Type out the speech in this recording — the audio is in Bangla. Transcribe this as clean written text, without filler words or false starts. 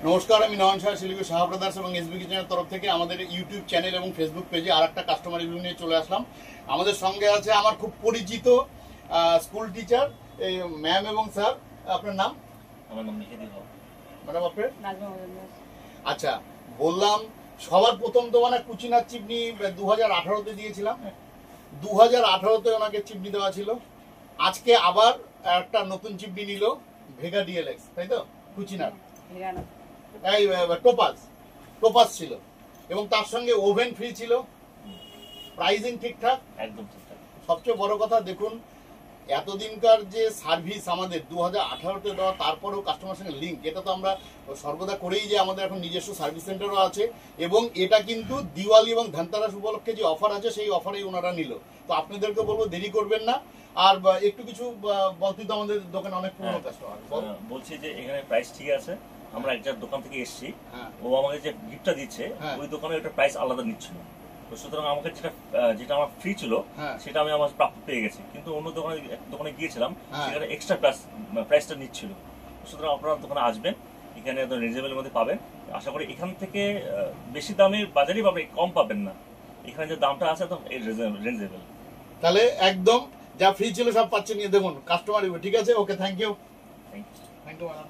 নমস্কার, আমি নয়ন শাহ, শিলিগুড়ি শাহ ব্রাদার্স এবং এসবি কিচেনের তরফ থেকে আমাদের ইউটিউব চ্যানেল এবং ফেসবুক পেজে আর একটা কাস্টমার রিভিউ নিয়ে চলে আসলাম। আমাদের সঙ্গে আছে আমার খুব পরিচিত স্কুল টিচার এই ম্যাম এবং স্যার। আপনার নাম? আমার নাম মেহেদি হক। ম্যাডাম আপনার? আচ্ছা, বললাম সবার প্রথম তো মানে কুচিনার চিপনি 2018-তে দিয়েছিলাম। 2018-তে ওনাকে চিপনি দেওয়া ছিল। আজকে আবার একটা নতুন চিপনি নিল, ভেগা ডিএলএক্স, তাই তো? কুচিনার এই টোপাস ছিল এবং তার সঙ্গে ওভেন ফ্রি ছিল। প্রাইসিং ঠিকঠাক, একদম ঠিকঠাক। সবচেয়ে বড় কথা দেখুন, এতদিনকার যে সার্ভিস আমাদের 2018-তে দেওয়া, তারপরেও কাস্টমার সঙ্গে লিঙ্ক, এটা তো আমরা সর্বদা করেই যে আমাদের এখন নিজস্ব সার্ভিস সেন্টারও আছে এবং এটা কিন্তু দিওয়ালি এবং ধনতেরাস উপলক্ষে যে অফার আছে সেই অফারেই ওনারা নিল। তো আপনাদেরকে বলবো দেরি করবেন না। আর একটু কিছু বলতে, তো আমাদের দোকানে অনেক পুরনো কাস্টমার। বলছি যে এখানে প্রাইস ঠিক আছে। আমরা একটা দোকান থেকে এসেছি, ও আমাকে যে গিফটটা দিচ্ছে ওই দোকানে ওটা প্রাইস আলাদা নিচ্ছিল। তো সুতরাং আমাকে যেটা আমার ফ্রি ছিল সেটা আমি আমার প্রাপ্য পেয়ে গেছি, কিন্তু অন্য দোকানে গিয়েছিলাম সেখানে এক্সট্রা প্রাইসটা নিচ্ছিল। সুতরাং আপনারা দোকানে আসবেন, এখানে রিজনেবলের মধ্যে পাবেন। আশা করি এখান থেকে বেশি দামে বাজারেই পাবেন, কম পাবেন না। এখানে যে দামটা আছে একদম রিজনেবল। তাহলে একদম যা ফ্রি ছিল সব পাচ্ছেন। নিয়ে দেখুন কাস্টমার। ঠিক আছে, ওকে, থ্যাংক ইউ ম্যাডাম।